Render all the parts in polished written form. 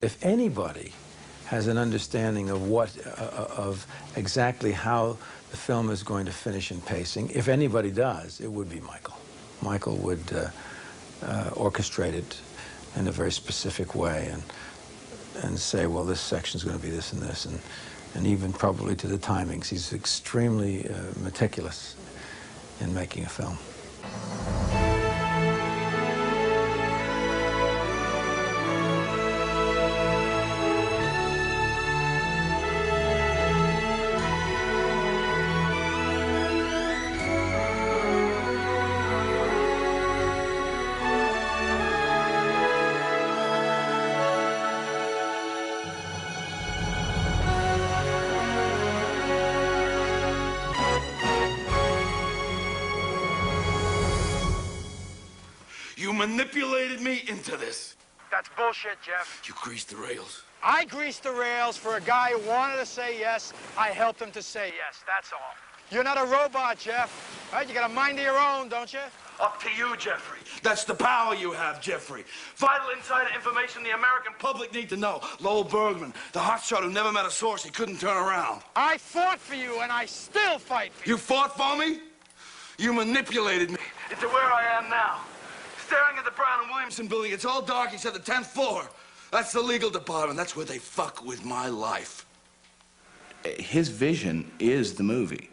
If anybody has an understanding of of exactly how the film is going to finish in pacing, if anybody does, it would be Michael. Michael would orchestrate it in a very specific way and say, well, this section's going to be this and this, and even probably to the timings. He's extremely meticulous in making a film. You manipulated me into this. That's bullshit, Jeff. You greased the rails. I greased the rails for a guy who wanted to say yes. I helped him to say yes, that's all. You're not a robot, Jeff. Right? You got a mind of your own, don't you? Up to you, Jeffrey. That's the power you have, Jeffrey. Vital insider information the American public need to know. Lowell Bergman, the hotshot who never met a source he couldn't turn around. I fought for you, and I still fight for you. You fought for me? You manipulated me into where I am now. Staring at the Brown and Williamson building. It's all dark except the 10th floor. That's the legal department. That's where they fuck with my life. His vision is the movie,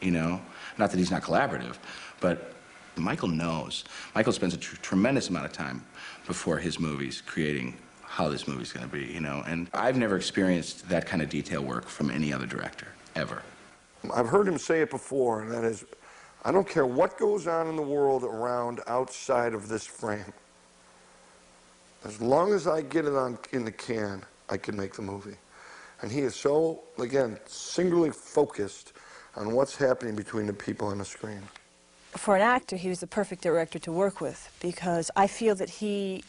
you know? Not that he's not collaborative, but Michael knows. Michael spends a tremendous amount of time before his movies creating how this movie's gonna be, you know? And I've never experienced that kind of detail work from any other director, ever. I've heard him say it before, and that is, I don't care what goes on in the world around outside of this frame. As long as I get it in the can, I can make the movie. And he is so, again, singularly focused on what's happening between the people on the screen. For an actor, he was the perfect director to work with because I feel that he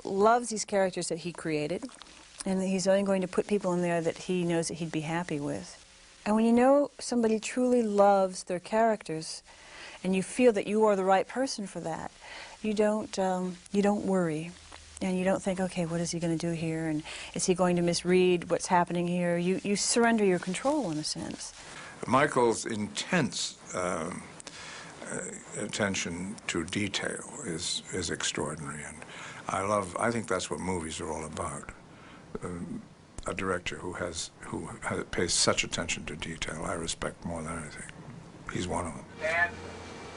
loves these characters that he created, and that he's only going to put people in there that he knows that he'd be happy with. And when you know somebody truly loves their characters, and you feel that you are the right person for that, you don't worry, and you don't think, okay, what is he going to do here, and is he going to misread what's happening here? You surrender your control in a sense. Michael's intense attention to detail is extraordinary, and I think that's what movies are all about. A director who pays such attention to detail, I respect more than anything. He's one of them. And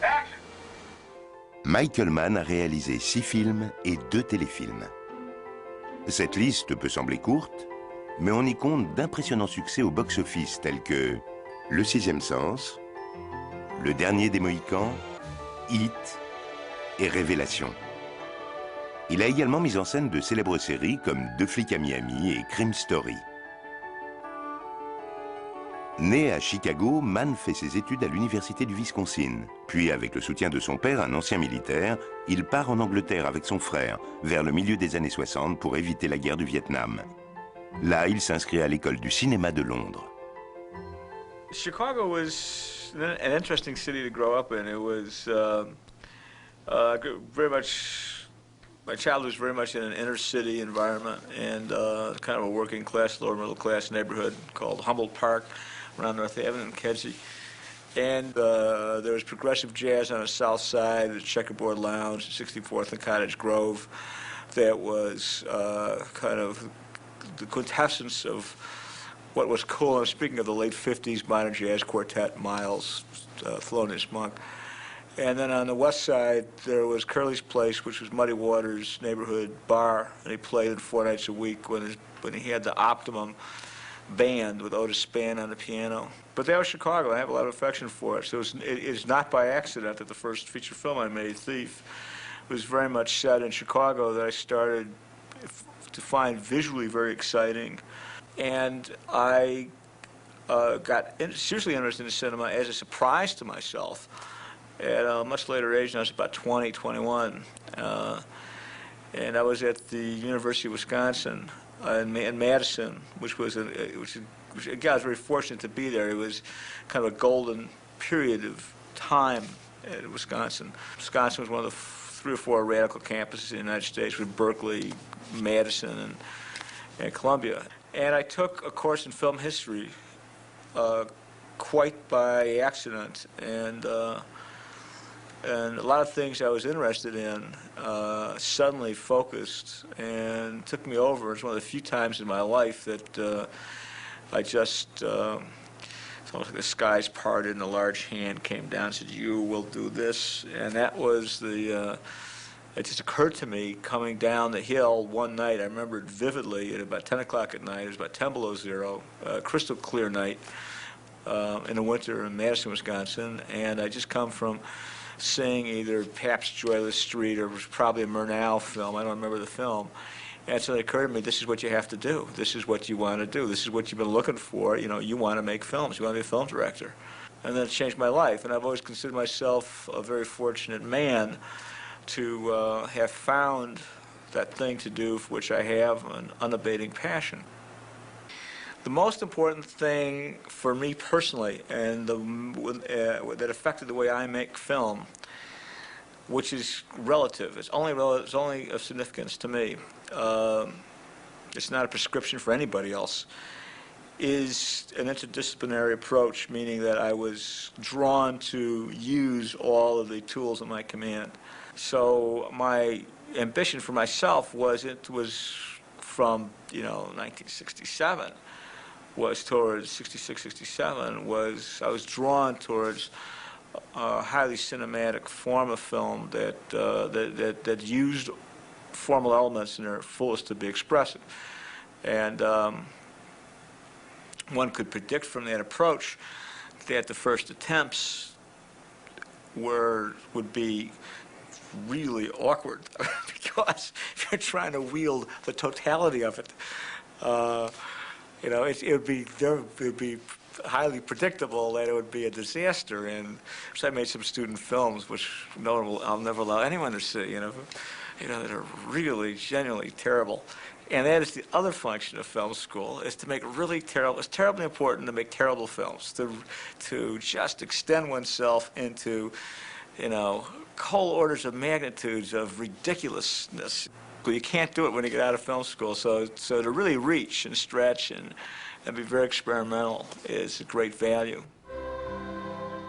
action! Michael Mann a réalisé 6 films et 2 téléfilms. Cette liste peut sembler courte, mais on y compte d'impressionnants succès au box-office tels que Le Sixième Sens, Le Dernier des Mohicans, Hit et Révélation. Il a également mis en scène de célèbres séries comme Deux flics à Miami et Crime Story. Né à Chicago, Mann fait ses études à l'université du Wisconsin. Puis, avec le soutien de son père, un ancien militaire, il part en Angleterre avec son frère, vers le milieu des années 60 pour éviter la guerre du Vietnam. Là, il s'inscrit à l'école du cinéma de Londres. Chicago was an interesting city to grow up in. It was very much... My childhood was very much in an inner city environment and kind of a working class, lower middle class neighborhood called Humboldt Park around North Avenue in Kedzie. And there was progressive jazz on the south side, the Checkerboard Lounge, 64th and Cottage Grove, that was kind of the quintessence of what was cool. I'm speaking of the late 50s modern jazz quartet, Miles, Thelonious Monk. And then on the west side, there was Curly's Place, which was Muddy Waters' neighborhood bar, and he played it 4 nights a week when he had the Optimum band with Otis Spann on the piano. But that was Chicago. I have a lot of affection for it. So it is not by accident that the first feature film I made, Thief, was very much set in Chicago that I started to find visually very exciting. And I got seriously interested in cinema as a surprise to myself. At a much later age, when I was about 20, 21, and I was at the University of Wisconsin in Madison, which again, I was very fortunate to be there. It was kind of a golden period of time at Wisconsin. Wisconsin was one of the 3 or 4 radical campuses in the United States with Berkeley, Madison, and Columbia. And I took a course in film history quite by accident, and a lot of things I was interested in suddenly focused and took me over. It's one of the few times in my life that I just, it's almost like the skies parted and a large hand came down and said, "You will do this." And that was the, it just occurred to me coming down the hill one night. I remember it vividly at about 10 o'clock at night. It was about 10 below zero, crystal clear night in the winter in Madison, Wisconsin. And I just come from seeing either Pabst Joyless Street or it was probably a Murnau film. I don't remember the film. And so it occurred to me, this is what you have to do. This is what you want to do. This is what you've been looking for. You know, you want to make films. You want to be a film director. And then it changed my life. And I've always considered myself a very fortunate man to have found that thing to do for which I have an unabating passion. The most important thing for me personally, and that affected the way I make film, which is relative, it's only of significance to me, it's not a prescription for anybody else, is an interdisciplinary approach, meaning that I was drawn to use all of the tools at my command. So my ambition for myself was, it was from, 1967, was towards 66, 67, I was drawn towards a highly cinematic form of film that used formal elements in their fullest to be expressive. And one could predict from that approach that the first attempts would be really awkward because if you're trying to wield the totality of it, it would be highly predictable that it would be a disaster. And so I made some student films, which I'll never allow anyone to see, that are really, genuinely terrible. And that is the other function of film school, is to make really terrible, it's terribly important to make terrible films, to just extend oneself into, whole orders of magnitudes of ridiculousness. But you can't do it when you get out of film school. So to really reach and stretch and be very experimental is a great value.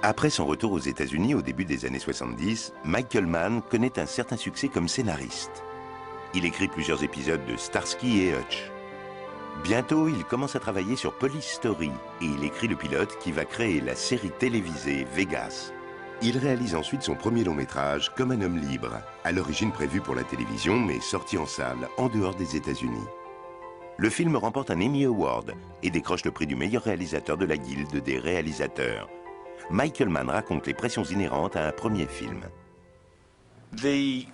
Après son retour aux États-Unis au début des années 70, Michael Mann connaît un certain succès comme scénariste. Il écrit plusieurs épisodes de Starsky et Hutch. Bientôt, il commence à travailler sur Police Story et il écrit le pilote qui va créer la série télévisée Vegas. Il réalise ensuite son premier long-métrage, Comme un homme libre, à l'origine prévu pour la télévision, mais sorti en salle en dehors des États-Unis. Le film remporte un Emmy Award et décroche le prix du meilleur réalisateur de la Guilde des réalisateurs. Michael Mann raconte les pressions inhérentes à un premier film. The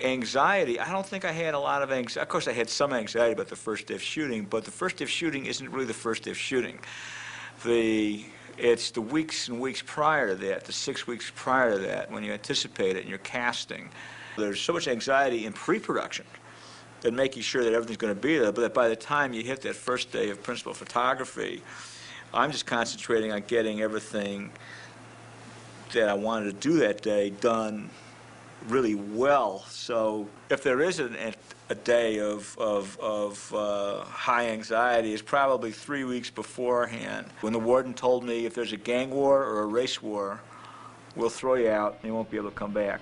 anxiety, I don't think I had a lot of anxiety. Of course, I had some anxiety about the first day of shooting, but the first day of shooting isn't really the first day of shooting. It's the weeks and weeks prior to that, the 6 weeks prior to that, when you anticipate it and you're casting. There's so much anxiety in pre-production and making sure that everything's going to be there, but that by the time you hit that first day of principal photography, I'm just concentrating on getting everything that I wanted to do that day done really well. So if there is a day of high anxiety, it's probably 3 weeks beforehand. When the warden told me if there's a gang war or a race war, we'll throw you out and you won't be able to come back.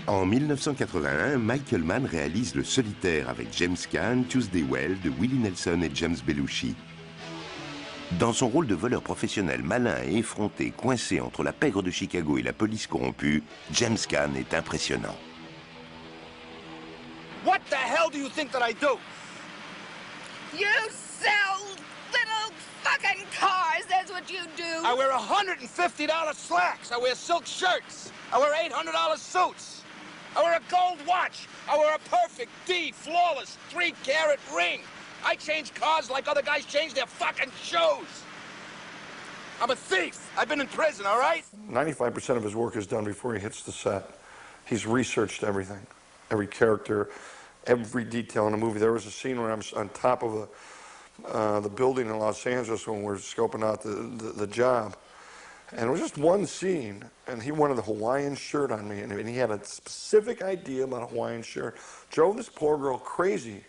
En 1981, Michael Mann réalise Le Solitaire avec James Caan, Tuesday Weld, Willie Nelson et James Belushi. Dans son rôle de voleur professionnel malin et effronté, coincé entre la pègre de Chicago et la police corrompue, James Caan est impressionnant. What the hell do you think that I do? You sell little fucking cars, that's what you do. I wear $150 slacks. I wear silk shirts. I wear $800 suits. I wear a gold watch. I wear a perfect D, flawless, 3-carat ring. I change cars like other guys change their fucking shoes. I'm a thief. I've been in prison, all right? 95% of his work is done before he hits the set. He's researched everything, every character, every detail in the movie. There was a scene where I'm on top of the building in Los Angeles when we're scoping out the job. And it was just one scene, and he wanted a Hawaiian shirt on me, and he had a specific idea about a Hawaiian shirt. Drove this poor girl crazy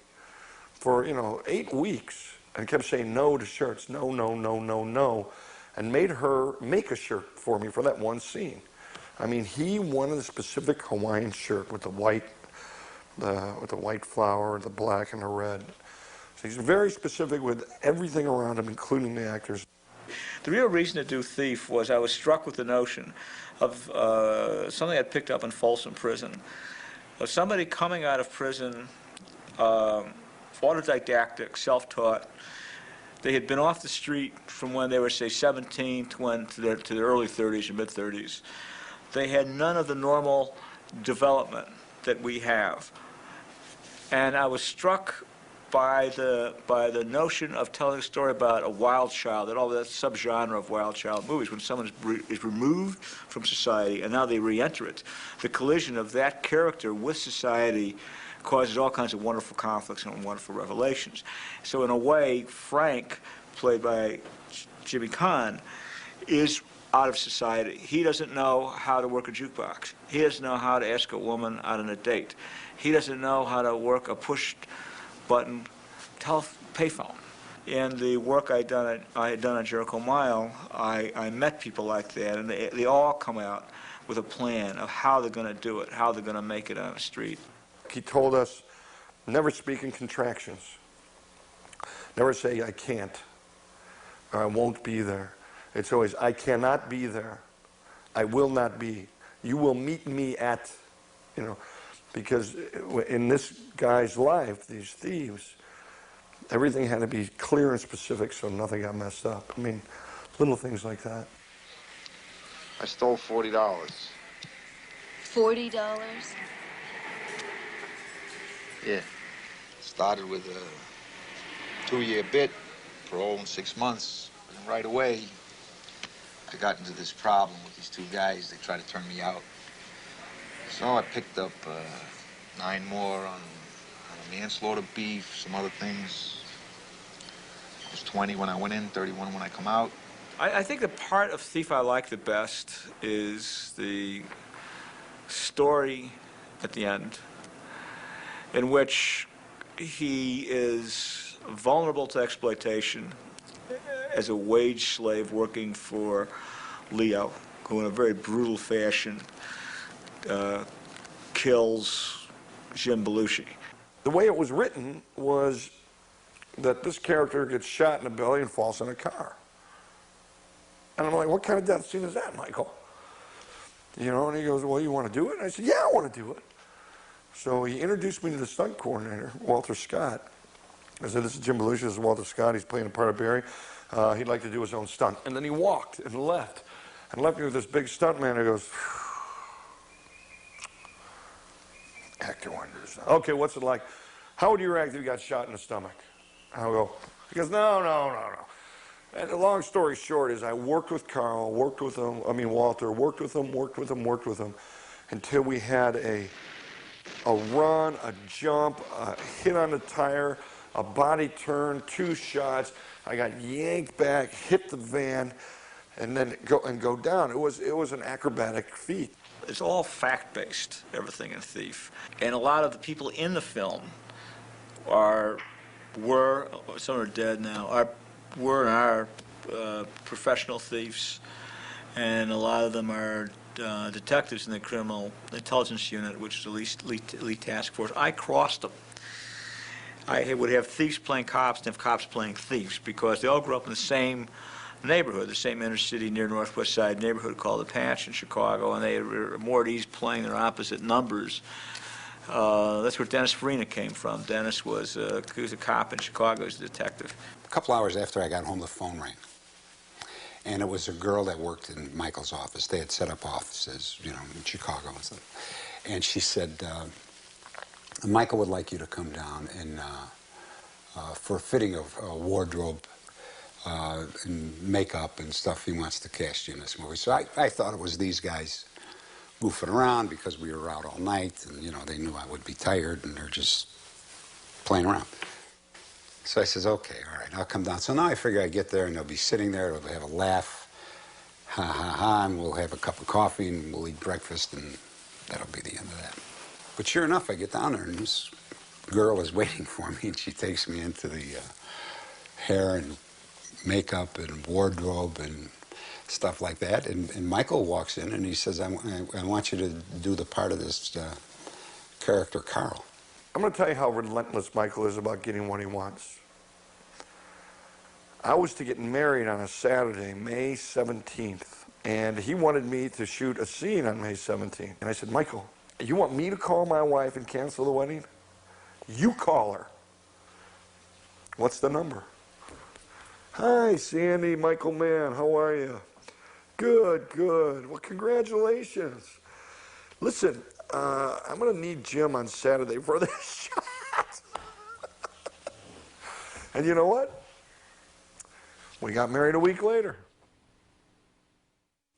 for, 8 weeks, and kept saying no to shirts, no, no, no, no, no, and made her make a shirt for me for that one scene. I mean, he wanted a specific Hawaiian shirt with the white flower, the black, and the red. So he's very specific with everything around him, including the actors. The real reason to do Thief was I was struck with the notion of something I'd picked up in Folsom Prison, of somebody coming out of prison, autodidactic, self-taught. They had been off the street from when they were, say, 17 to their early 30s or mid-30s. They had none of the normal development that we have. And I was struck by the notion of telling a story about a wild child, that all that subgenre of wild child movies, when someone is removed from society and now they re-enter it, the collision of that character with society causes all kinds of wonderful conflicts and wonderful revelations. So in a way, Frank, played by Jimmy Caan, is out of society. He doesn't know how to work a jukebox. He doesn't know how to ask a woman out on a date. He doesn't know how to work a push-button payphone. In the work I had done on Jericho Mile, I met people like that, and they all come out with a plan of how they're going to do it, how they're going to make it on the street. He told us, never speak in contractions. Never say, I can't, or I won't be there. It's always, I cannot be there. I will not be. You will meet me at, because in this guy's life, these thieves, everything had to be clear and specific so nothing got messed up. I mean, little things like that. I stole $40. $40? Yeah. Started with a 2-year bit, parole in 6 months. And right away, I got into this problem with these 2 guys. They tried to turn me out. So I picked up 9 more on a manslaughter beef, some other things. I was 20 when I went in, 31 when I come out. I think the part of Thief I like the best is the story at the end, in which he is vulnerable to exploitation as a wage slave working for Leo, who in a very brutal fashion kills Jim Belushi. The way it was written was that this character gets shot in the belly and falls in a car. And I'm like, what kind of death scene is that, Michael? And he goes, well, you want to do it? And I said, yeah, I want to do it. So he introduced me to the stunt coordinator, Walter Scott. I said, this is Jim Belushi, this is Walter Scott, he's playing a part of Barry. He'd like to do his own stunt. And then he walked and left me with this big stunt man who goes, actor wonders. Okay, what's it like? How would you react if you got shot in the stomach? I'll go, he goes, no. And the long story short is I worked with Walter, worked with him, until we had a run, a jump, a hit on the tire, a body turn, 2 shots. I got yanked back, hit the van, and then go down. It was an acrobatic feat. It's all fact-based, everything in Thief. And a lot of the people in the film were, some are dead now, were and are professional thieves, and a lot of them are detectives in the Criminal Intelligence Unit, which is the elite task force. I crossed them. I would have thieves playing cops and have cops playing thieves, because they all grew up in the same neighborhood, the same inner city near Northwest Side neighborhood called the Patch in Chicago, and they were more at ease playing their opposite numbers. That's where Dennis Farina came from. Dennis was he was a cop in Chicago, he was a detective. A couple hours after I got home, the phone rang. And it was a girl that worked in Michael's office. They had set up offices, in Chicago and stuff. And she said, Michael would like you to come down and for fitting of wardrobe and makeup and stuff. He wants to cast you in this movie. So I thought it was these guys goofing around because we were out all night, and they knew I would be tired, and they're just playing around. So I says, okay, all right, I'll come down. So now I figure I get there and they'll be sitting there, they'll have a laugh. ha ha ha, and we'll have a cup of coffee and we'll eat breakfast, and that'll be the end of that. But sure enough, I get down there and this girl is waiting for me, and she takes me into the hair and makeup and wardrobe and stuff like that. And Michael walks in and he says, I want you to do the part of this character, Carl. I'm going to tell you how relentless Michael is about getting what he wants. I was to get married on a Saturday, May 17th, and he wanted me to shoot a scene on May 17th. And I said, Michael, you want me to call my wife and cancel the wedding? You call her. What's the number? Hi, Sandy, Michael Mann, how are you? Good, good. Well, congratulations. Listen, I'm going to need Jim on Saturday for this shot. And you know what? We got married a week later.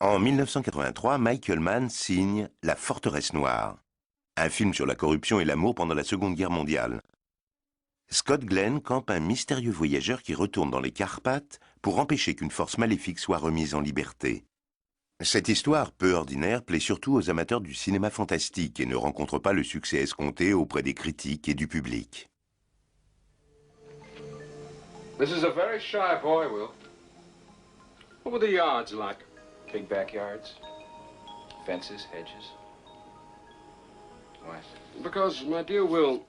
En 1983, Michael Mann signe La Forteresse Noire, un film sur la corruption et l'amour pendant la Seconde Guerre mondiale. Scott Glenn campe un mystérieux voyageur qui retourne dans les Carpates pour empêcher qu'une force maléfique soit remise en liberté. Cette histoire peu ordinaire plaît surtout aux amateurs du cinéma fantastique et ne rencontre pas le succès escompté auprès des critiques et du public. This is a very shy boy, Will. What were the yards like? Big backyards, fences, hedges. Why? Because, my dear Will,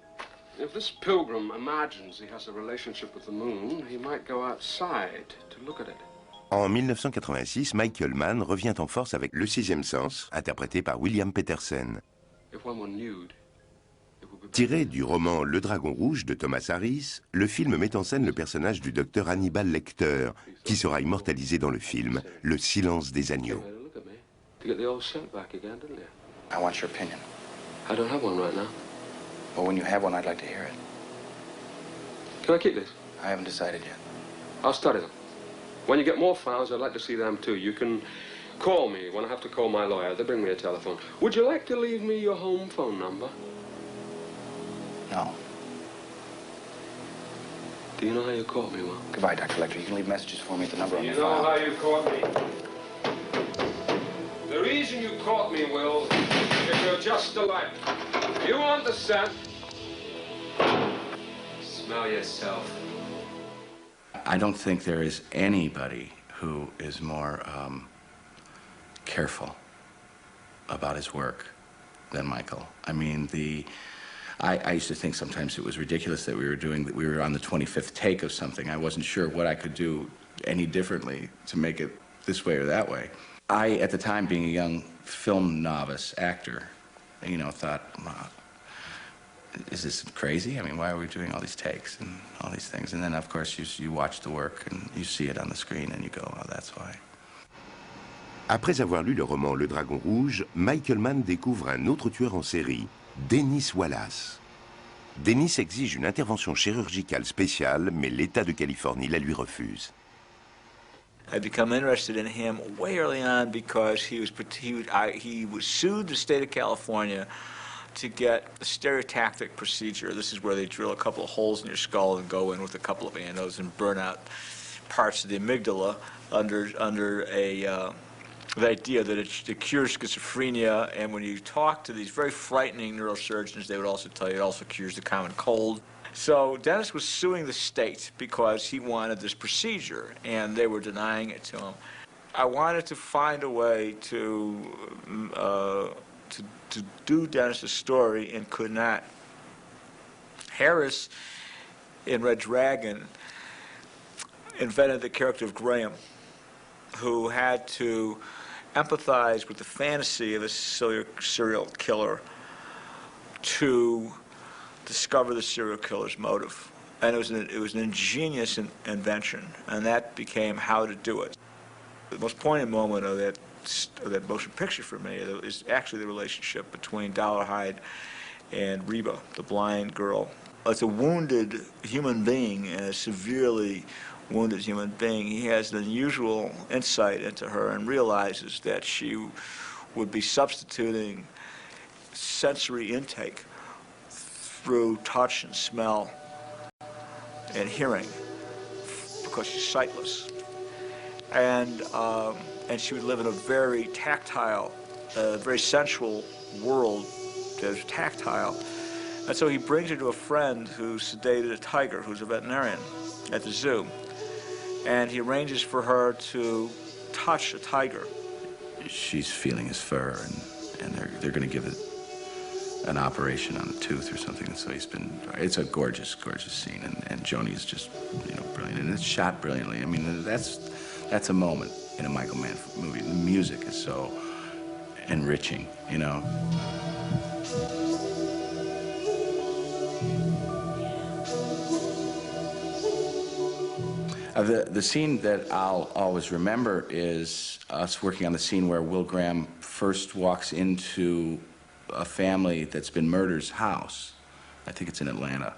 if this pilgrim imagines he has a relationship with the moon, he might go outside to look at it. En 1986, Michael Mann revient en force avec Le Sixième Sens, interprété par William Petersen. Tiré du roman Le Dragon Rouge de Thomas Harris, le film met en scène le personnage du docteur Hannibal Lecter, qui sera immortalisé dans le film Le Silence des Agneaux. To get the old scent back again, didn't you? I want your opinion. I don't have one right now. Well, when you have one, I'd like to hear it. Can I keep this? I haven't decided yet. I'll study them. When you get more files, I'd like to see them too. You can call me when I have to call my lawyer. They bring me a telephone. Would you like to leave me your home phone number? No. Do you know how you caught me, Will? Goodbye, Dr. Lecter. You can leave messages for me at the number on You your know file. how you caught me? The reason you caught me, Will, is you're just alike. You want the scent? Smell yourself. I don't think there is anybody who is more careful about his work than Michael. I mean, I used to think sometimes it was ridiculous that we were on the 25th take of something. I wasn't sure what I could do any differently to make it this way or that way. I, at the time, being a young film novice actor, you know, thought, wow, is this crazy? I mean, why are we doing all these takes and all these things? And then, of course, you watch the work and you see it on the screen and you go, oh, that's why. Après avoir lu le roman Le Dragon Rouge, Michael Mann découvre un autre tueur en série, Dennis Wallace. Dennis exige une intervention chirurgicale spéciale, mais l'État de Californie la lui refuse. I become interested in him way early on because he sued the state of California to get a stereotactic procedure. This is where they drill a couple of holes in your skull and go in with a couple of anodes and burn out parts of the amygdala under the idea that it cures schizophrenia. And when you talk to these very frightening neurosurgeons, they would also tell you it also cures the common cold. So Dennis was suing the state because he wanted this procedure, and they were denying it to him. I wanted to find a way to do Dennis's story and could not. Harris, in Red Dragon, invented the character of Graham, who had to empathize with the fantasy of a serial killer to discover the serial killer's motive. And it was an ingenious invention, and that became how to do it. The most poignant moment of that motion picture for me is actually the relationship between Dollarhide and Reba, the blind girl. It's a wounded human being, and a severely wounded human being. He has an unusual insight into her and realizes that she would be substituting sensory intake through touch and smell and hearing because she's sightless. And and she would live in a very tactile, very sensual world that is tactile. And so he brings her to a friend who sedated a tiger, who's a veterinarian at the zoo. And he arranges for her to touch a tiger. She's feeling his fur, and they're going to give it an operation on a tooth or something. And so it's a gorgeous, gorgeous scene. And Joni's just, brilliant. And it's shot brilliantly. I mean, that's a moment in a Michael Mann movie. The music is so enriching, The scene that I'll always remember is us working on the scene where Will Graham first walks into a family that's been murdered's house. I think it's in Atlanta.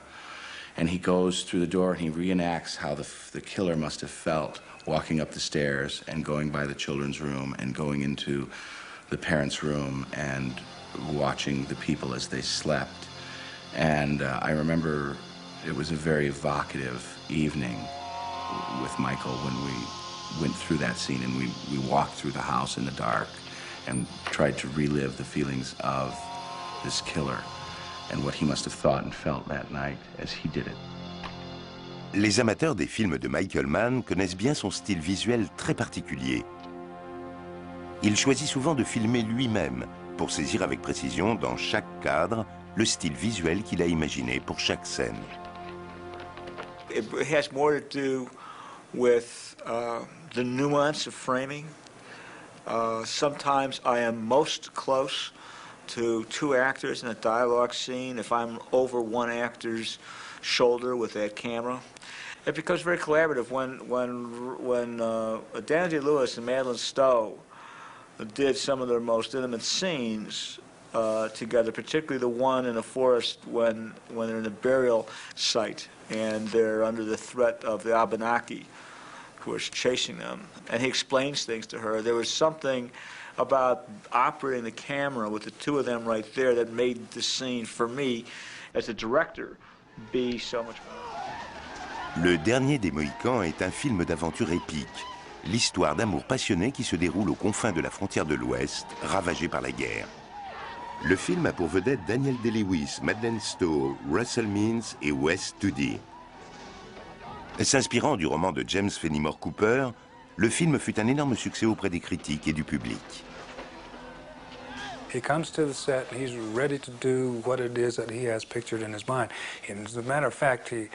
And he goes through the door and he reenacts how the killer must have felt walking up the stairs and going by the children's room and going into the parents' room and watching the people as they slept. And I remember it was a very evocative evening with Michael when we went through that scene, and we walked through the house in the dark and tried to relive the feelings of this killer and what he must have thought and felt that night as he did it. Les amateurs des films de Michael Mann connaissent bien son style visuel très particulier. Il choisit souvent de filmer lui-même pour saisir avec précision dans chaque cadre le style visuel qu'il a imaginé pour chaque scène. It has more to do with the nuance of framing. Sometimes I am most close to two actors in a dialogue scene if I'm over one actor's shoulder with that camera. It becomes very collaborative when Daniel Day-Lewis and Madeline Stowe did some of their most intimate scenes together, particularly the one in the forest when they're in the burial site and they're under the threat of the Abenaki who are chasing them. And he explains things to her. There was something about operating the camera with the two of them right there that made the scene, for me, as a director, be so much more. Le Dernier des Mohicans est un film d'aventure épique. L'histoire d'amour passionné qui se déroule aux confins de la frontière de l'Ouest, ravagée par la guerre. Le film a pour vedette Daniel Day-Lewis, Madeleine Stowe, Russell Means et Wes Studi. S'inspirant du roman de James Fenimore Cooper, le film fut un énorme succès auprès des critiques et du public. He comes to the set and he's ready to do what it is that he has pictured in his mind. And as a matter of fact, he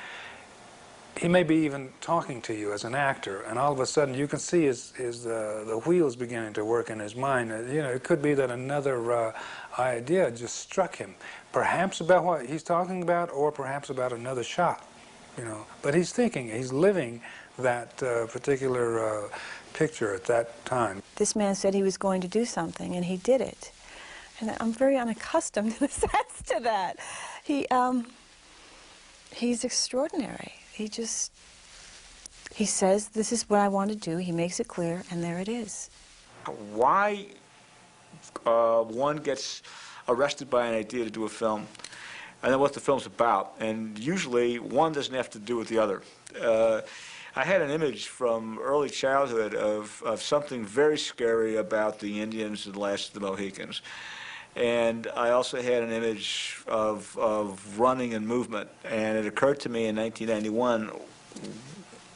may be even talking to you as an actor, and all of a sudden you can see the wheels beginning to work in his mind. It could be that another idea just struck him, perhaps about what he's talking about, or perhaps about another shot. But he's thinking, he's living that particular picture at that time. This man said he was going to do something, and he did it. And I'm very unaccustomed in a sense to that. He's extraordinary. He says, this is what I want to do. He makes it clear, and there it is. Why one gets arrested by an idea to do a film, and then what the film's about, and usually one doesn't have to do with the other. I had an image from early childhood of something very scary about the Indians and the last of the Mohicans. And I also had an image of running and movement. And it occurred to me in 1991,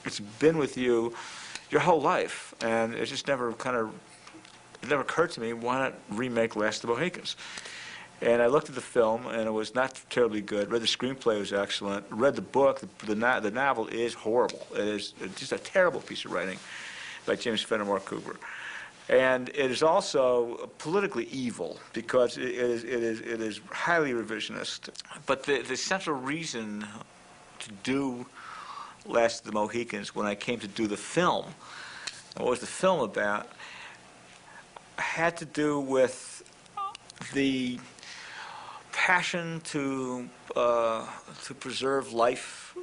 it's been with you your whole life. And it just never occurred to me, why not remake Last of the Mohicans? And I looked at the film, and it was not terribly good. Read the screenplay, was excellent. Read the book. The novel is horrible. It is just a terrible piece of writing by James Fenimore Cooper. And it is also politically evil because it is highly revisionist. But the central reason to do Last of the Mohicans, when I came to do the film, what was the film about, had to do with the passion to preserve life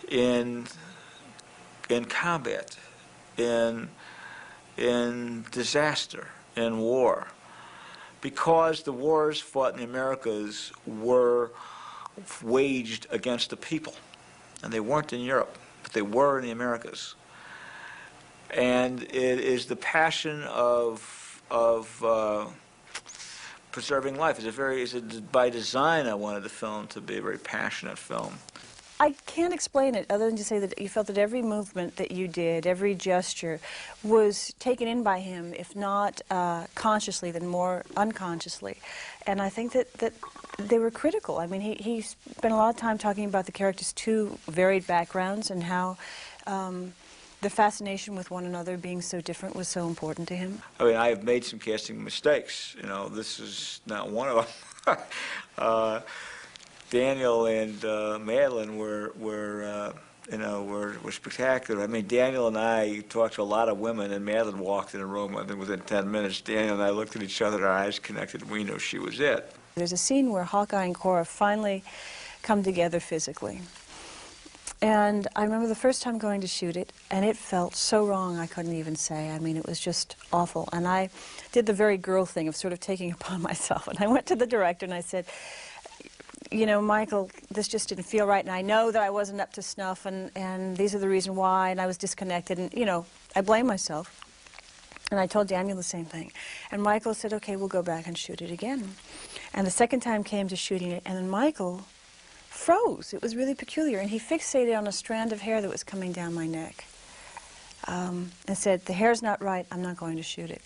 in combat, in disaster, in war, because the wars fought in the Americas were waged against the people, and they weren't in Europe, but they were in the Americas. And it is the passion of preserving life. By design, I wanted the film to be a very passionate film. I can't explain it other than to say that you felt that every movement that you did, every gesture, was taken in by him, if not consciously, then more unconsciously. And I think that they were critical. I mean, he spent a lot of time talking about the characters' two varied backgrounds and how the fascination with one another being so different was so important to him. I mean, I have made some casting mistakes. You know, this is not one of them. Daniel and Madeline were spectacular. I mean, Daniel and I talked to a lot of women, and Madeline walked in the room. I think within 10 minutes, Daniel and I looked at each other, our eyes connected, and we knew she was it. There's a scene where Hawkeye and Cora finally come together physically. And I remember the first time going to shoot it, and it felt so wrong I couldn't even say. I mean, it was just awful. And I did the very girl thing of sort of taking it upon myself. And I went to the director and I said, you know, Michael, this just didn't feel right, and I know that I wasn't up to snuff, and these are the reason why, and I was disconnected, and, you know, I blame myself. And I told Daniel the same thing. And Michael said, okay, we'll go back and shoot it again. And the second time came to shooting it, and then Michael froze. It was really peculiar, and he fixated on a strand of hair that was coming down my neck and said, the hair's not right, I'm not going to shoot it.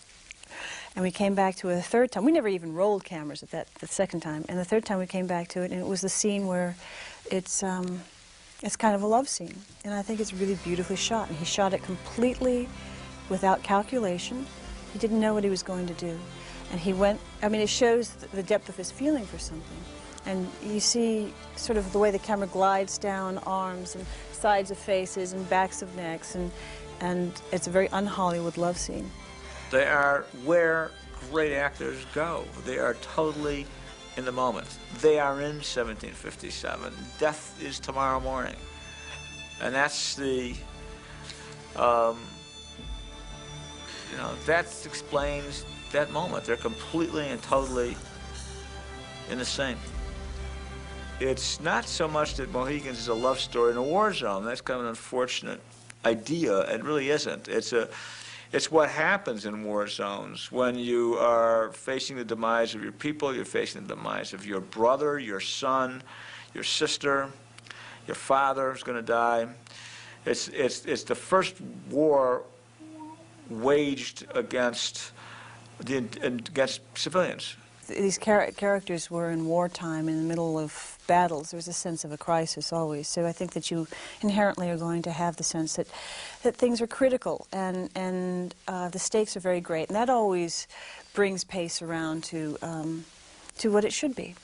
And we came back to it a third time. We never even rolled cameras at the second time. And the third time we came back to it, and it was the scene where it's kind of a love scene. And I think it's really beautifully shot. And he shot it completely without calculation. He didn't know what he was going to do. And he went, I mean, it shows the depth of his feeling for something. And you see sort of the way the camera glides down arms and sides of faces and backs of necks. And it's a very un-Hollywood love scene. They are where great actors go. They are totally in the moment. They are in 1757. Death is tomorrow morning. And that's the, you know, that explains that moment. They're completely and totally in the same. It's not so much that Mohicans is a love story in a war zone. That's kind of an unfortunate idea. It really isn't. It's what happens in war zones when you are facing the demise of your people, you're facing the demise of your brother, your son, your sister, your father is going to die. It's the first war waged against civilians. These characters were in wartime, in the middle of battles. There was a sense of a crisis always. So I think that you inherently are going to have the sense that things are critical and the stakes are very great. And that always brings pace around to what it should be.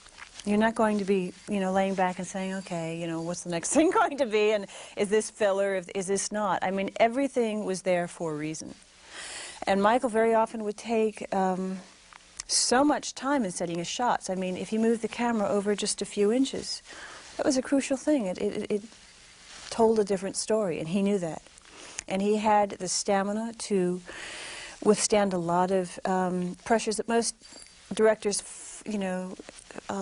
You're not going to be, you know, laying back and saying, okay, you know, what's the next thing going to be, and is this filler, is this not? I mean, everything was there for a reason. And Michael very often would take so much time in setting his shots. I mean, if he moved the camera over just a few inches, that was a crucial thing. It told a different story, and he knew that. And he had the stamina to withstand a lot of pressures that most directors, you know,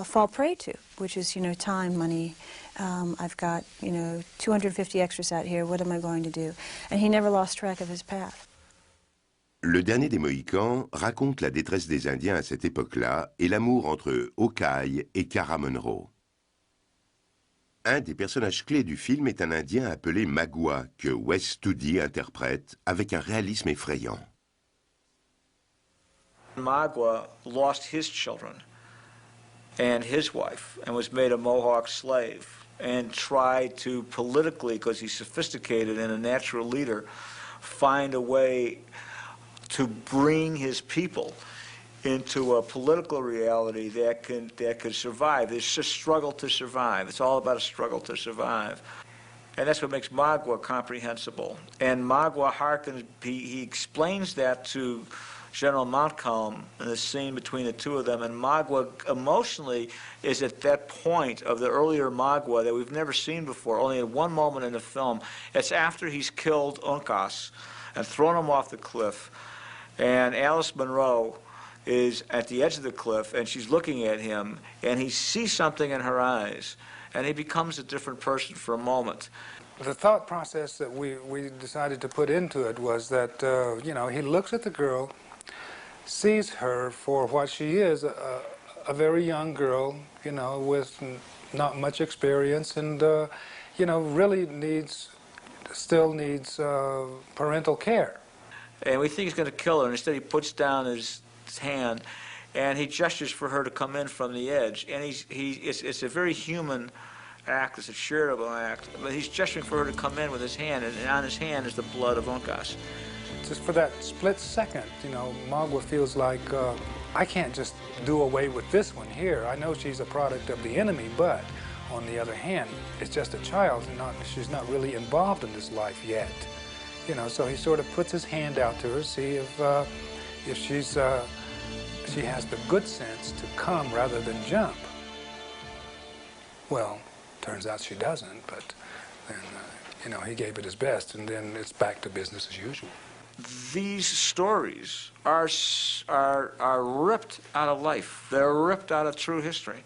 fall prey to, which is, you know, time, money. I've got, you know, 250 extras out here. What am I going to do? And he never lost track of his path. Le dernier des Mohicans raconte la détresse des Indiens à cette époque-là et l'amour entre Hawkeye et Cara Monroe. Un des personnages clés du film est un Indien appelé Magua, que Wes Studi interprète avec un réalisme effrayant. Magua lost his children and his wife and was made a Mohawk slave and tried to politically, because he's sophisticated and a natural leader, find a way to bring his people into a political reality that could survive. It's a struggle to survive. It's all about a struggle to survive. And that's what makes Magua comprehensible. And Magua hearkens, he explains that to General Montcalm in the scene between the two of them, and Magua emotionally is at that point of the earlier Magua that we've never seen before, only at one moment in the film. It's after he's killed Uncas and thrown him off the cliff. And Alice Monroe is at the edge of the cliff, and she's looking at him, and he sees something in her eyes, and he becomes a different person for a moment. the thought process that we decided to put into it was that, you know, he looks at the girl, sees her for what she is, a very young girl, you know, with not much experience, and, you know, really still needs parental care. And we think he's going to kill her, and instead he puts down his hand, and he gestures for her to come in from the edge. And it's a very human act, it's a charitable act, but he's gesturing for her to come in with his hand, and on his hand is the blood of Uncas. Just for that split second, you know, Magua feels like, I can't just do away with this one here. I know she's a product of the enemy, but on the other hand, it's just a child, and she's not really involved in this life yet. You know, so he sort of puts his hand out to her, see if she has the good sense to come rather than jump. Well, turns out she doesn't, but then, you know, he gave it his best, and then it's back to business as usual. These stories are ripped out of life. They're ripped out of true history.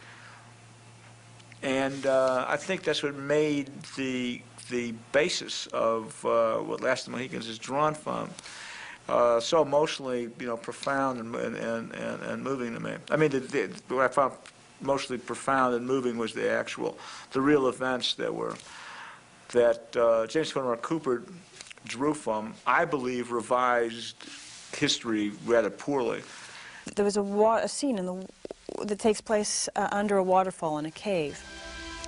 And I think that's what made the basis of what Last of the Mohicans is drawn from so emotionally, you know, profound and moving to me. I mean, what I found mostly profound and moving was the real events that James Fenimore Cooper drew from, I believe, revised history rather poorly. There was a scene that takes place under a waterfall in a cave.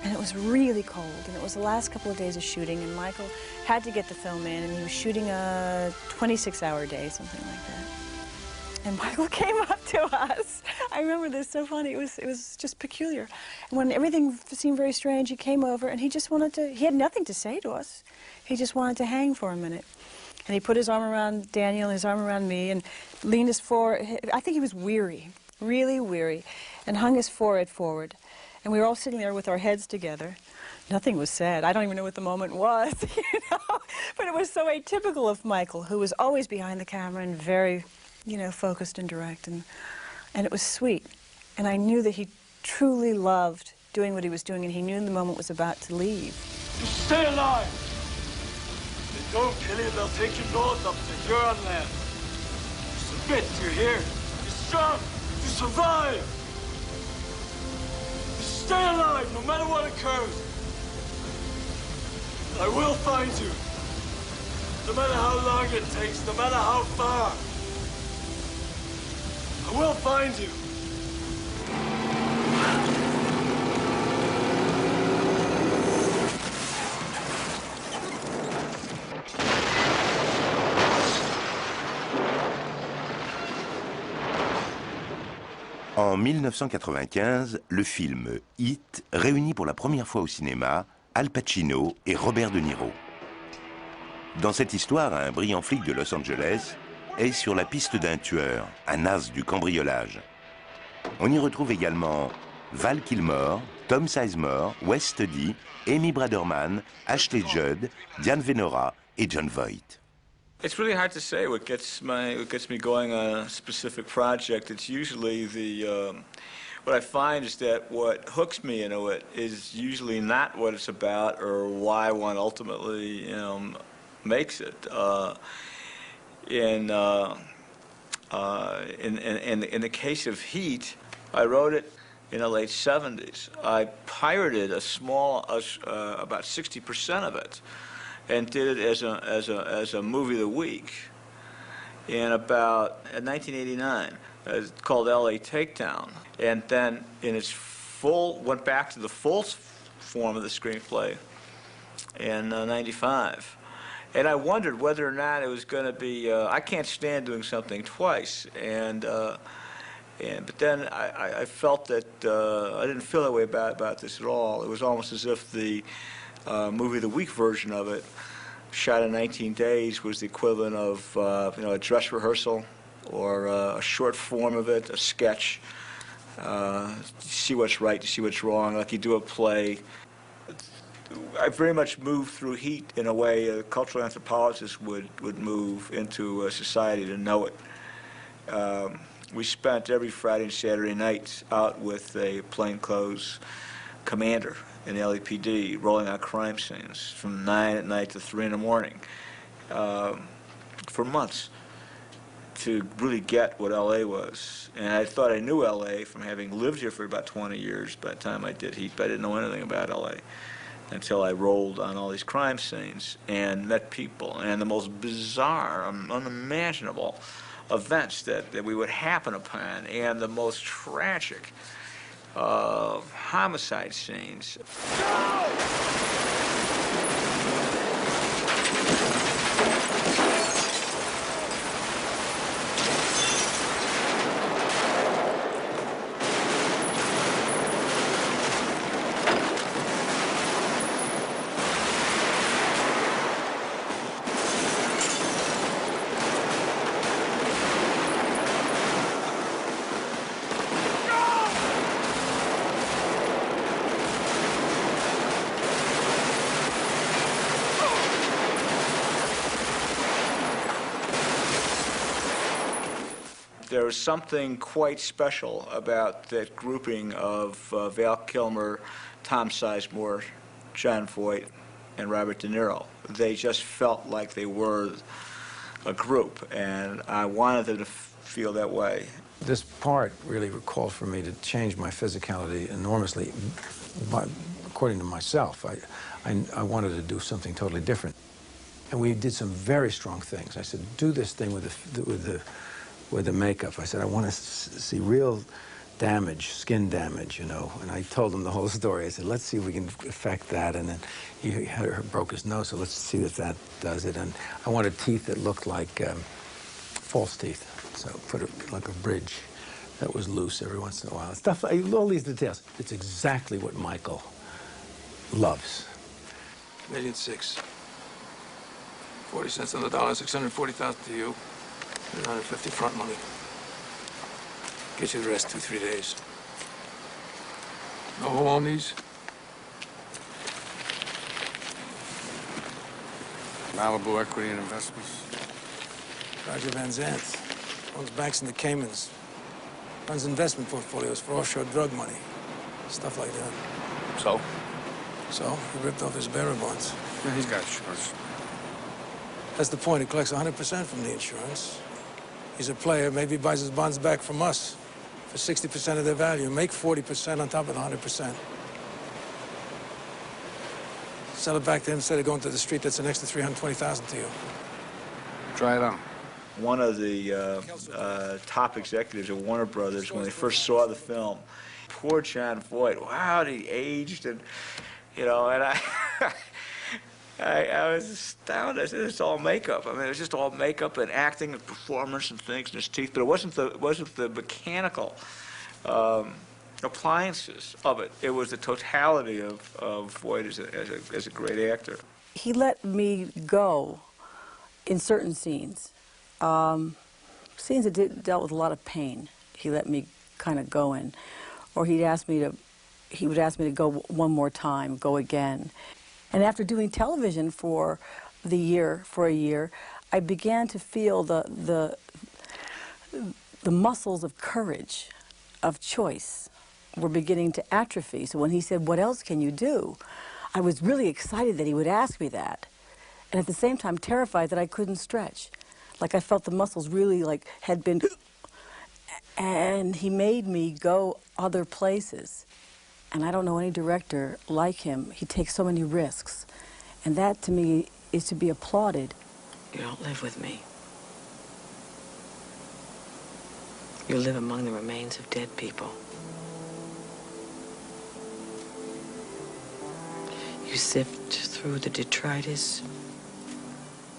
And it was really cold, and it was the last couple of days of shooting, and Michael had to get the film in, and he was shooting a 26-hour day, something like that. And Michael came up to us. I remember this, so funny. It was just peculiar. And when everything seemed very strange, he came over, and he just wanted to, he had nothing to say to us. He just wanted to hang for a minute. And he put his arm around Daniel, his arm around me, and leaned his forehead. I think he was weary, really weary, and hung his forehead forward. And we were all sitting there with our heads together. Nothing was said. I don't even know what the moment was, you know. But it was so atypical of Michael, who was always behind the camera and very, you know, focused and direct. And it was sweet. And I knew that he truly loved doing what he was doing, and he knew the moment was about to leave. You stay alive. They don't kill you, they'll take you north up to Huron land. Submit, you hear? You're strong. You survive. Stay alive, no matter what occurs. I will find you. No matter how long it takes, no matter how far. I will find you. En 1995, le film Hit réunit pour la première fois au cinéma Al Pacino et Robert De Niro. Dans cette histoire, un brillant flic de Los Angeles est sur la piste d'un tueur, un as du cambriolage. On y retrouve également Val Kilmer, Tom Sizemore, Wes Studi, Amy Braderman, Ashley Judd, Diane Venora et John Voight. It's really hard to say what gets me going on a specific project. It's usually what I find is that what hooks me into it is usually not what it's about or why one ultimately, you know, makes it. In the case of Heat, I wrote it in the late 70s. I pirated a small, about 60% of it, and did it as a movie of the week in about 1989. It's called L.A. Takedown, and then went back to the full form of the screenplay in 95. And I wondered whether or not it was going to be. I can't stand doing something twice, but then I felt that I didn't feel that way about this at all. It was almost as if the movie of the week version of it, shot in 19 days, was the equivalent of a dress rehearsal or a short form of it, a sketch. You see what's right, you see what's wrong, like you do a play. I very much moved through Heat in a way a cultural anthropologist would move into society to know it. We spent every Friday and Saturday night out with a plainclothes commander in the LAPD, rolling out crime scenes from 9 at night to 3 in the morning for months to really get what LA was. And I thought I knew LA from having lived here for about 20 years. By the time I did Heat, but I didn't know anything about LA until I rolled on all these crime scenes and met people and the most bizarre, unimaginable events that we would happen upon, and the most tragic homicide scenes. There was something quite special about that grouping of Val Kilmer, Tom Sizemore, John Voight, and Robert De Niro. They just felt like they were a group, and I wanted them to feel that way. This part really called for me to change my physicality enormously. According to myself, I wanted to do something totally different. And we did some very strong things. I said, do this thing with the makeup. I said, I want to see real damage, skin damage, you know. And I told him the whole story. I said, let's see if we can affect that. And then he broke his nose, so let's see if that does it. And I wanted teeth that looked like false teeth. So put it like a bridge that was loose every once in a while. Stuff like all these details. It's exactly what Michael loves. $1.6 million. 40 cents on the dollar, 640,000 to you. 150 front money. Get you the rest 2-3 days. No who own these? Malibu Equity and Investments. Roger Van Zant. Owns banks in the Caymans. Runs investment portfolios for offshore drug money. Stuff like that. So? So, he ripped off his bearer bonds. Yeah, he's got insurance. That's the point. He collects 100% from the insurance. He's a player. Maybe he buys his bonds back from us for 60% of their value. Make 40% on top of the 100%. Sell it back to him instead of going to the street. That's an extra 320,000 to you. Try it on. One of the top executives at Warner Brothers, when they first saw the film, poor John Voight, wow, he aged, and you know, and I was astounded. I said, it's all makeup. I mean, it was just all makeup and acting and performance and things and his teeth, but it wasn't the mechanical appliances of it. It was the totality of Voight as a great actor. He let me go in certain scenes. Scenes that dealt with a lot of pain, he let me kind of go in. Or he would ask me to go one more time, go again. And after doing television for a year, I began to feel the muscles of courage, of choice, were beginning to atrophy. So when he said, "What else can you do?" I was really excited that he would ask me that, and at the same time terrified that I couldn't stretch. Like I felt the muscles really had been, and he made me go other places. And I don't know any director like him. He takes so many risks. And that, to me, is to be applauded. You don't live with me. You live among the remains of dead people. You sift through the detritus.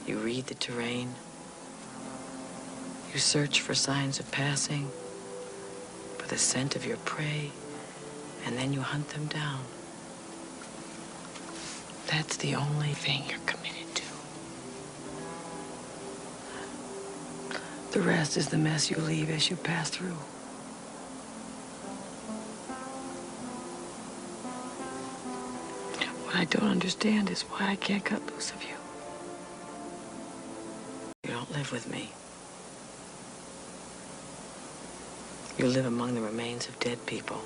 You read the terrain. You search for signs of passing, for the scent of your prey. And then you hunt them down. That's the only thing you're committed to. The rest is the mess you leave as you pass through. What I don't understand is why I can't cut loose of you. You don't live with me. You live among the remains of dead people.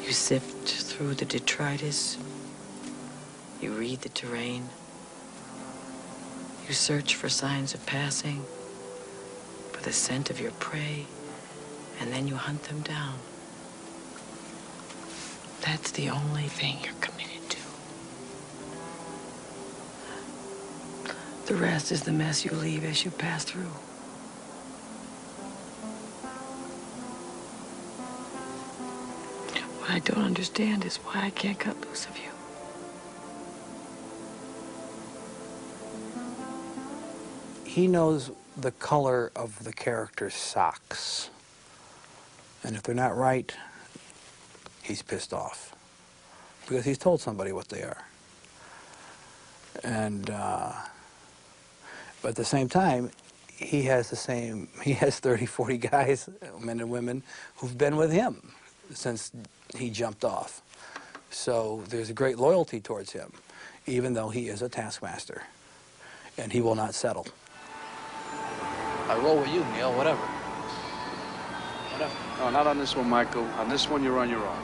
You sift through the detritus. You read the terrain. You search for signs of passing, for the scent of your prey, and then you hunt them down. That's the only thing you're committed to. The rest is the mess you leave as you pass through. What I don't understand is why I can't cut loose of you. He knows the color of the character's socks. And if they're not right, he's pissed off. Because he's told somebody what they are. And, but at the same time, he has 30, 40 guys, men and women, who've been with him since he jumped off. So there's a great loyalty towards him, even though he is a taskmaster. And he will not settle. I roll with you, Neil, whatever. Whatever. No, not on this one, Michael. On this one, you're on your own.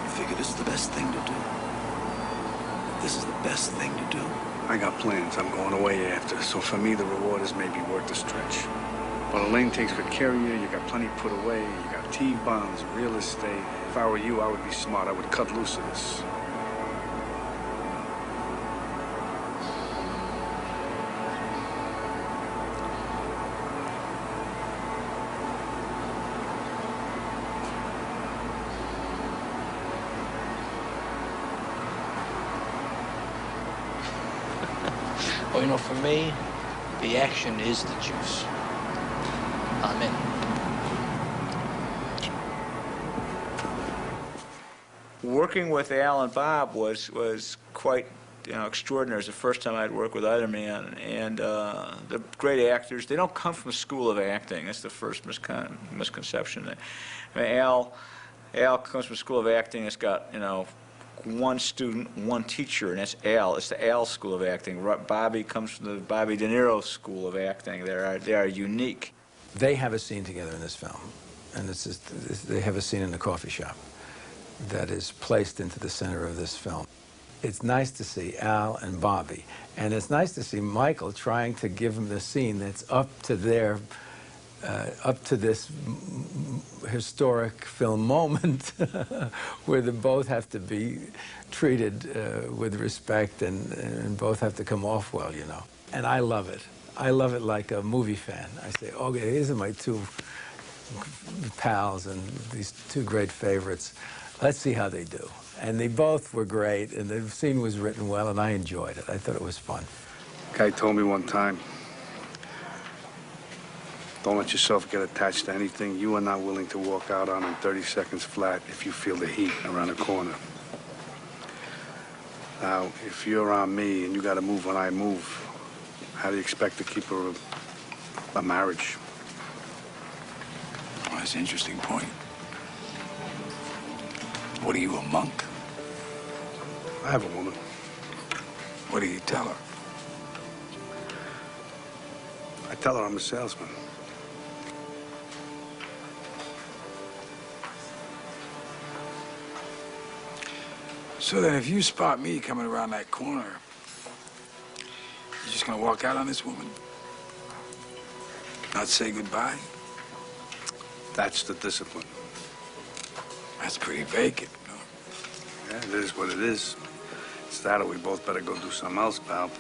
You figure this is the best thing to do? This is the best thing to do? I got plans. I'm going away after, so for me, the reward is maybe worth the stretch. But Elaine takes good care of you. You got plenty put away. You got T-bonds, real estate. If I were you, I would be smart. I would cut loose of this. Well, you know, for me, the action is the juice. I'm in. Working with Al and Bob was quite extraordinary. It was the first time I'd worked with either man, and they're great actors. They don't come from a school of acting. That's the first misconception. I mean, Al comes from a school of acting. It's got one student, one teacher, and that's Al. It's the Al School of Acting. Bobby comes from the Bobby De Niro School of Acting. They are unique. They have a scene together in this film, and they have a scene in the coffee shop that is placed into the center of this film. It's nice to see Al and Bobby, and it's nice to see Michael trying to give them the scene that's up to this historic film moment where they both have to be treated with respect and both have to come off well, And I love it. I love it like a movie fan. I say, okay, these are my two pals and these two great favorites. Let's see how they do. And they both were great, and the scene was written well, and I enjoyed it. I thought it was fun. A guy told me one time, don't let yourself get attached to anything you are not willing to walk out on in 30 seconds flat if you feel the heat around the corner. Now, if you're on me and you got to move when I move, how do you expect to keep a marriage? Well, that's an interesting point. What are you, a monk? I have a woman. What do you tell her? I tell her I'm a salesman. So then if you spot me coming around that corner, you're just gonna walk out on this woman? Not say goodbye? That's the discipline. That's pretty vacant, Yeah, it is what it is. It's that or we both better go do something else, pal.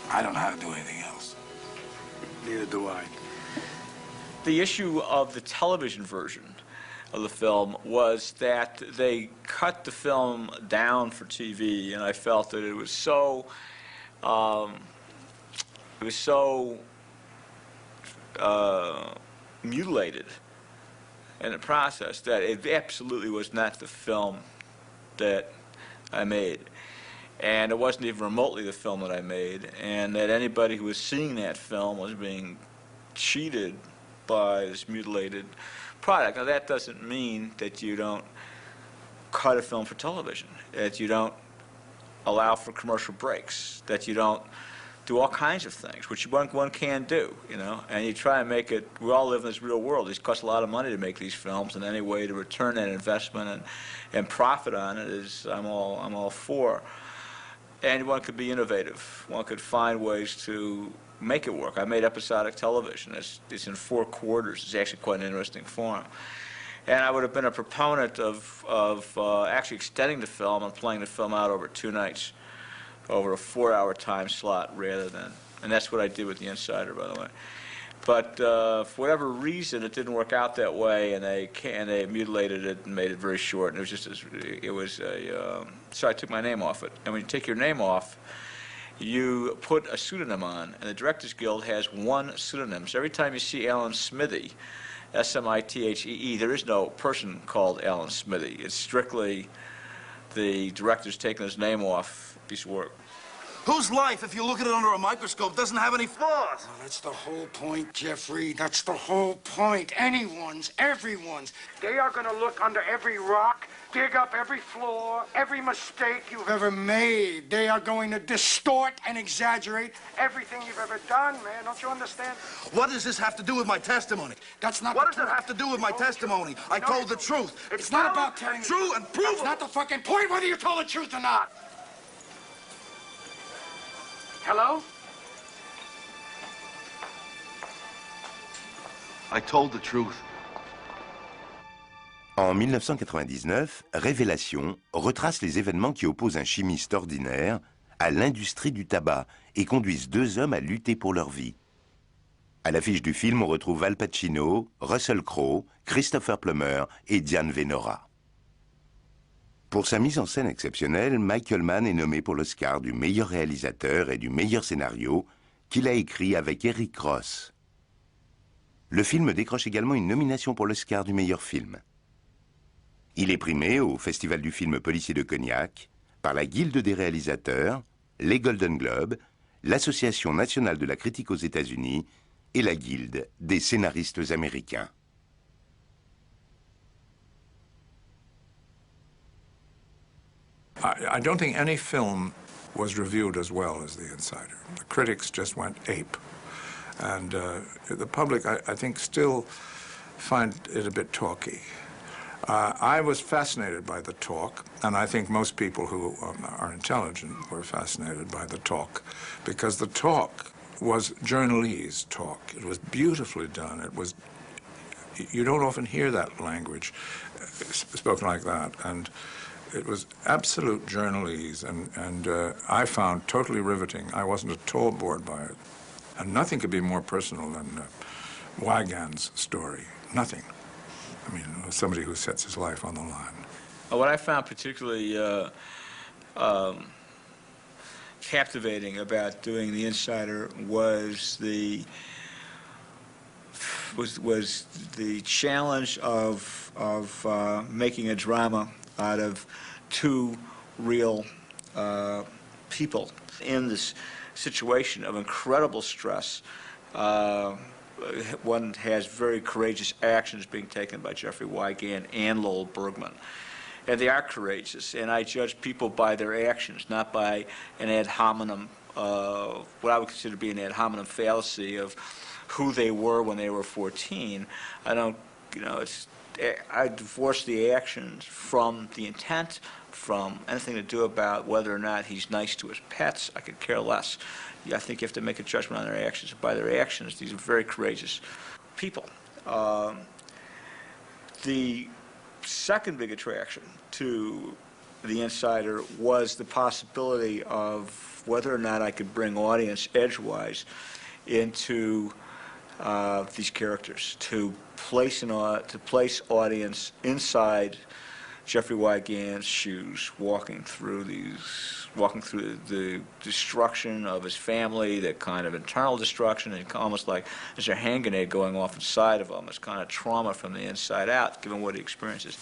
I don't know how to do anything else. Neither do I. The issue of the television version of the film was that they cut the film down for TV, and I felt that it was so mutilated in the process that it absolutely was not the film that I made. And it wasn't even remotely the film that I made, and that anybody who was seeing that film was being cheated by this mutilated product. Now, that doesn't mean that you don't cut a film for television, that you don't allow for commercial breaks, that you don't do all kinds of things, which one can do, you know, and you try and make it. We all live in this real world. It costs a lot of money to make these films, and any way to return that investment and profit on it is I'm all for. And one could be innovative. One could find ways to make it work. I made episodic television. It's in 4 quarters. It's actually quite an interesting form. And I would have been a proponent of actually extending the film and playing the film out over 2 nights, over a 4-hour time slot rather than, and that's what I did with The Insider, by the way. But for whatever reason, it didn't work out that way, and they mutilated it and made it very short. And it was just so I took my name off it. And when you take your name off, you put a pseudonym on, and the Directors Guild has 1 pseudonym. So every time you see Alan Smithee, S-M-I-T-H-E-E, there is no person called Alan Smithee. It's strictly the director's taking his name off a piece of work. Whose life, if you look at it under a microscope, doesn't have any flaws? Well, that's the whole point, Jeffrey. That's the whole point. Anyone's, everyone's. They are going to look under every rock, dig up every flaw, every mistake you've ever made. They are going to distort and exaggerate everything you've ever done, man. Don't you understand? What does this have to do with my testimony? That's not. What does it have to do with my testimony? I told the truth. It's not about telling the truth and prove it. That's not the fucking point, whether you told the truth or not. Hello? I told the truth. En 1999, Révélation retrace les événements qui opposent un chimiste ordinaire à l'industrie du tabac et conduisent 2 hommes à lutter pour leur vie. À l'affiche du film, on retrouve Al Pacino, Russell Crowe, Christopher Plummer et Diane Venora. Pour sa mise en scène exceptionnelle, Michael Mann est nommé pour l'Oscar du meilleur réalisateur et du meilleur scénario qu'il a écrit avec Eric Ross. Le film décroche également une nomination pour l'Oscar du meilleur film. Il est primé au Festival du film policier de Cognac par la Guilde des réalisateurs, les Golden Globes, l'Association nationale de la critique aux États-Unis et la Guilde des scénaristes américains. I don't think any film was reviewed as well as The Insider. The critics just went ape. And the public, I think, still find it a bit talky. I was fascinated by the talk, and I think most people who are intelligent were fascinated by the talk, because the talk was journalese talk. It was beautifully done. It was, you don't often hear that language spoken like that, and it was absolute journalese, and I found totally riveting. I wasn't at all bored by it. And nothing could be more personal than Weigand's story. Nothing. I mean, somebody who sets his life on the line. What I found particularly captivating about doing The Insider was the challenge of making a drama out of 2 real people in this situation of incredible stress. One has very courageous actions being taken by Jeffrey Wigand and Lowell Bergman. And they are courageous, and I judge people by their actions, not by an ad hominem, what I would consider to be an ad hominem fallacy of who they were when they were 14. I don't, you know, I divorce the actions from the intent, from anything to do about whether or not he's nice to his pets. I could care less. I think you have to make a judgment on their actions. By their actions, these are very courageous people. The second big attraction to The Insider was the possibility of whether or not I could bring audience edgewise into these characters, to place audience inside Jeffrey Wigand's shoes, walking through the destruction of his family, that kind of internal destruction, and almost like there's a hand grenade going off inside of him. It's kind of trauma from the inside out, given what he experiences.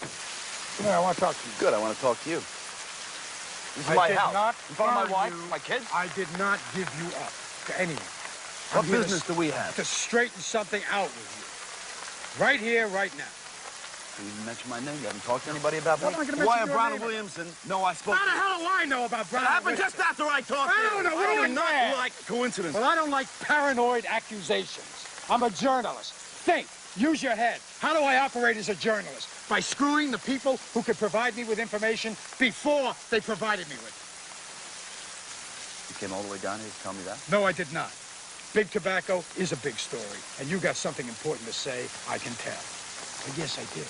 Come here, I want to talk to you. Good, I want to talk to you. This is I my did house. not In front of my fire wife, you. my kids. I did not give you up to anyone. What I'm here business do we have? To straighten something out with you. Right here, right now. You didn't mention my name. You haven't talked to anybody about me? How am I gonna mention Why, your Brown name? Williamson? No, I spoke How to the hell do I know about Brown? It happened Williamson? just after I talked to you. I don't know. What I do do you not know? like coincidence. Well, I don't like paranoid accusations. I'm a journalist. Think. Use your head. How do I operate as a journalist? By screwing the people who could provide me with information before they provided me with it. You came all the way down here to tell me that? No, I did not. Big tobacco is a big story, and you got something important to say, I can tell. But yes, I did.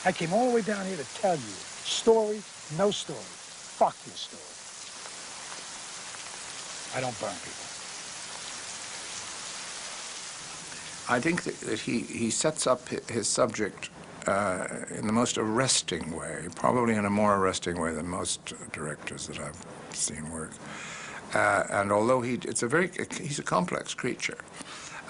I came all the way down here to tell you. Story, no story. Fuck your story. I don't burn people. I think that he sets up his subject in the most arresting way, probably in a more arresting way than most directors that I've seen work. And although he's a complex creature,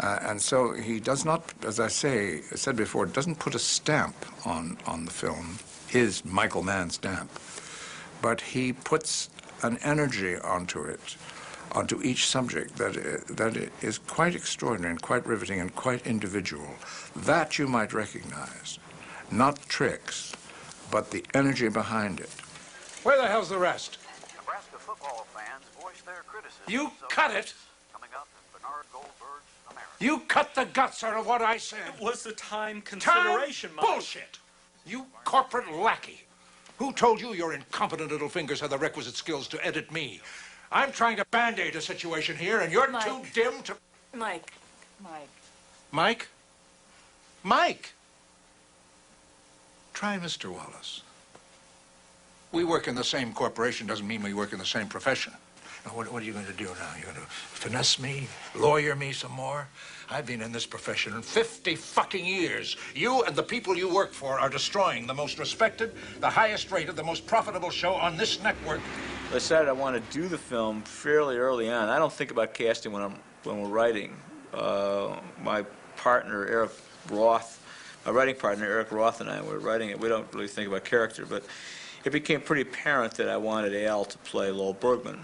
and so he does not, as I said before, doesn't put a stamp on the film, his Michael Mann stamp, but he puts an energy onto it, onto each subject that is quite extraordinary and quite riveting and quite individual. That you might recognize, not tricks, but the energy behind it. Where the hell's the rest? Nebraska football fans voiced their criticism. You cut it. Coming up in Bernard Goldberg's America. You cut the guts out of what I said. It was the time consideration, Mike. Bullshit. You corporate lackey. Who told you your incompetent little fingers had the requisite skills to edit me? I'm trying to band-aid a situation here, and you're too dim to... Mike. Mike? Mike! Try Mr. Wallace. We work in the same corporation doesn't mean we work in the same profession. Now, what are you going to do now? You're going to finesse me, lawyer me some more? I've been in this profession in 50 fucking years. You and the people you work for are destroying the most respected, the highest rated, the most profitable show on this network. I decided I want to do the film fairly early on. I don't think about casting when we're writing. My partner, Eric Roth, my writing partner, Eric Roth, and I were writing it. We don't really think about character, but it became pretty apparent that I wanted Al to play Lowell Bergman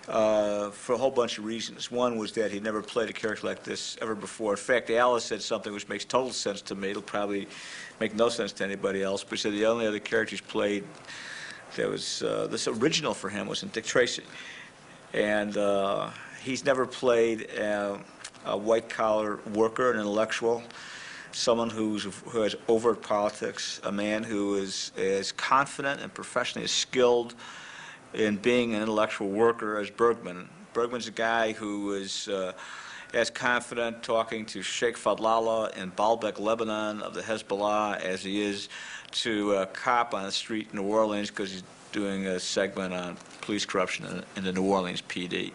for a whole bunch of reasons. One was that he'd never played a character like this ever before. In fact, Al has said something which makes total sense to me. It'll probably make no sense to anybody else, but he said the only other character he's played that was this original for him was in Dick Tracy. And he's never played a white-collar worker, an intellectual, someone who has overt politics, a man who is as confident and professionally as skilled in being an intellectual worker as Bergman. Bergman's a guy who is as confident talking to Sheikh Fadlallah in Baalbek, Lebanon, of the Hezbollah, as he is to a cop on the street in New Orleans because he's doing a segment on police corruption in the New Orleans PD.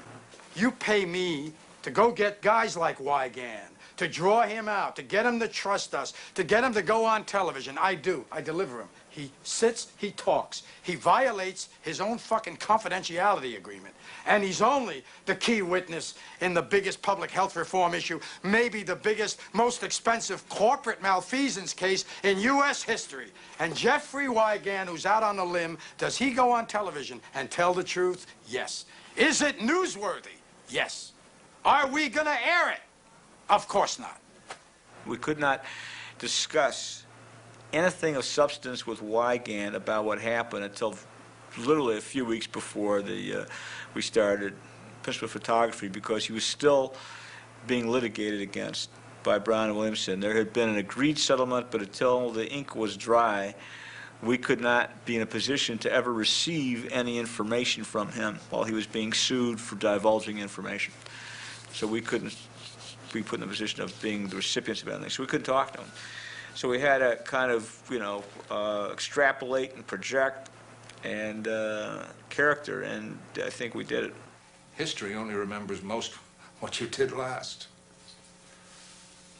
You pay me to go get guys like Wygand, to draw him out, to get him to trust us, to get him to go on television. I do. I deliver him. He sits, he talks. He violates his own fucking confidentiality agreement. And he's only the key witness in the biggest public health reform issue, maybe the biggest, most expensive corporate malfeasance case in U.S. history. And Jeffrey Wygand, who's out on a limb, does he go on television and tell the truth? Yes. Is it newsworthy? Yes. Are we going to air it? Of course not. We could not discuss anything of substance with Wygand about what happened until literally a few weeks before we started principal photography, because he was still being litigated against by Brown and Williamson. There had been an agreed settlement, but until the ink was dry, we could not be in a position to ever receive any information from him while he was being sued for divulging information. So we couldn't be put in the position of being the recipients of anything. So we couldn't talk to him. So we had to kind of, extrapolate and project and character, and I think we did it. History only remembers most what you did last.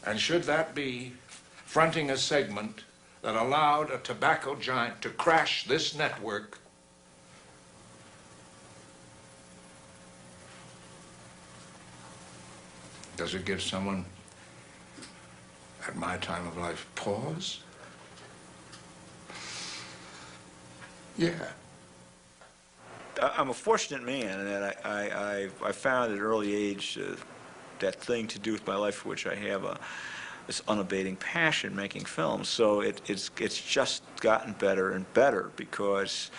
And should that be fronting a segment that allowed a tobacco giant to crash this network, does it give someone at my time of life pause? Yeah. I'm a fortunate man in that I found at an early age that thing to do with my life for which I have this unabating passion making films. So it's just gotten better and better because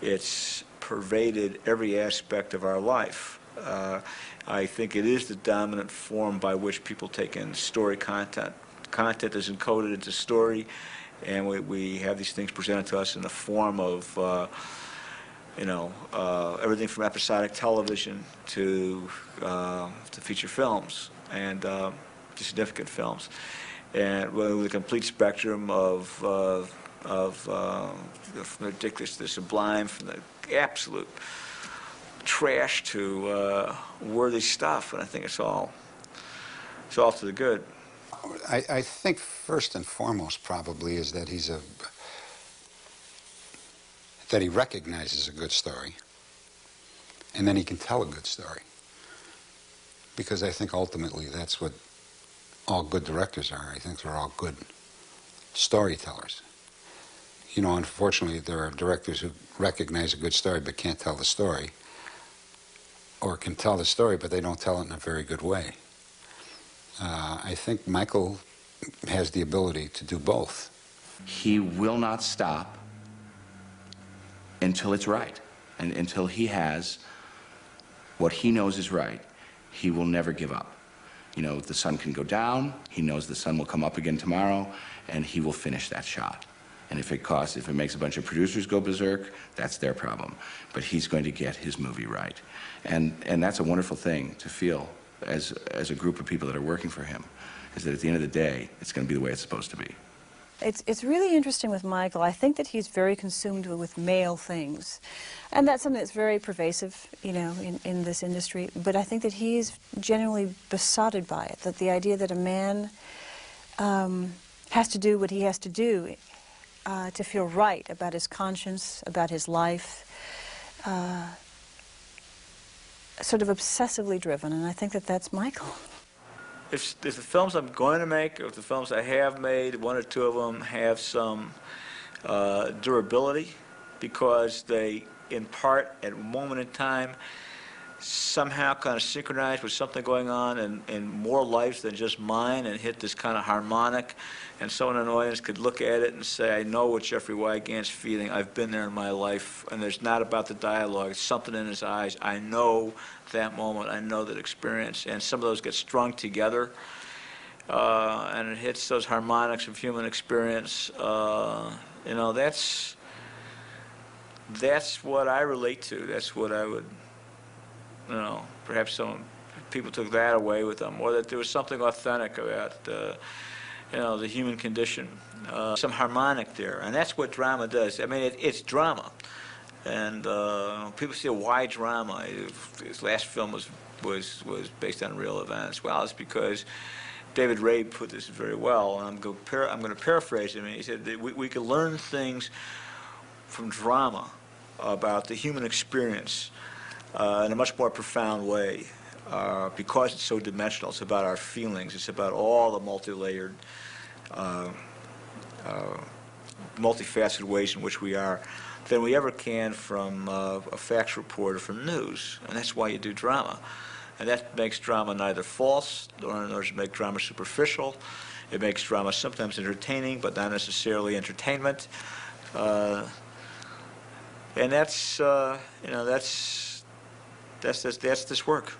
it's pervaded every aspect of our life. I think it is the dominant form by which people take in story content. Content is encoded into story, and we have these things presented to us in the form of everything from episodic television to feature films and to significant films, and with a complete spectrum of from the ridiculous to the sublime, from the absolute trash to worthy stuff, and I think it's all to the good. I think first and foremost probably is that that he recognizes a good story, and then he can tell a good story. Because I think ultimately that's what all good directors are. I think they're all good storytellers. You know, unfortunately, there are directors who recognize a good story but can't tell the story, or can tell the story but they don't tell it in a very good way. I think Michael has the ability to do both. He will not stop until it's right, and until he has what he knows is right. He will never give up. You know, the sun can go down, he knows the sun will come up again tomorrow, and he will finish that shot. And if it makes a bunch of producers go berserk, that's their problem. But he's going to get his movie right. And that's a wonderful thing to feel as a group of people that are working for him, is that at the end of the day, it's going to be the way it's supposed to be. It's really interesting with Michael. I think that he's very consumed with male things. And that's something that's very pervasive, you know, in this industry. But I think that he's genuinely besotted by it, that the idea that a man has to do what he has to do to feel right about his conscience, about his life, sort of obsessively driven, and I think that that's Michael. If the films I'm going to make, or if the films I have made, one or two of them have some durability, because they, in part, at a moment in time, somehow kind of synchronize with something going on in more lives than just mine, and hit this kind of harmonic, and someone in the audience could look at it and say, I know what Jeffrey Wygant's feeling, I've been there in my life, and there's not about the dialogue, it's something in his eyes, I know that moment, I know that experience, and some of those get strung together, and it hits those harmonics of human experience. You know, that's what I relate to, that's what I would, you know, perhaps some people took that away with them, or that there was something authentic about, you know, the human condition, some harmonic there, and that's what drama does. I mean, it's drama, and people say, why drama? His last film was based on real events. Well, it's because David Ray put this very well, and I'm going to paraphrase him. He said that we can learn things from drama about the human experience in a much more profound way, because it's so dimensional. It's about our feelings. It's about all the multi-layered, multifaceted ways in which we are, than we ever can from a facts report or from news. And that's why you do drama. And that makes drama neither false, nor does it make drama superficial. It makes drama sometimes entertaining, but not necessarily entertainment. And that's, you know, that's this work.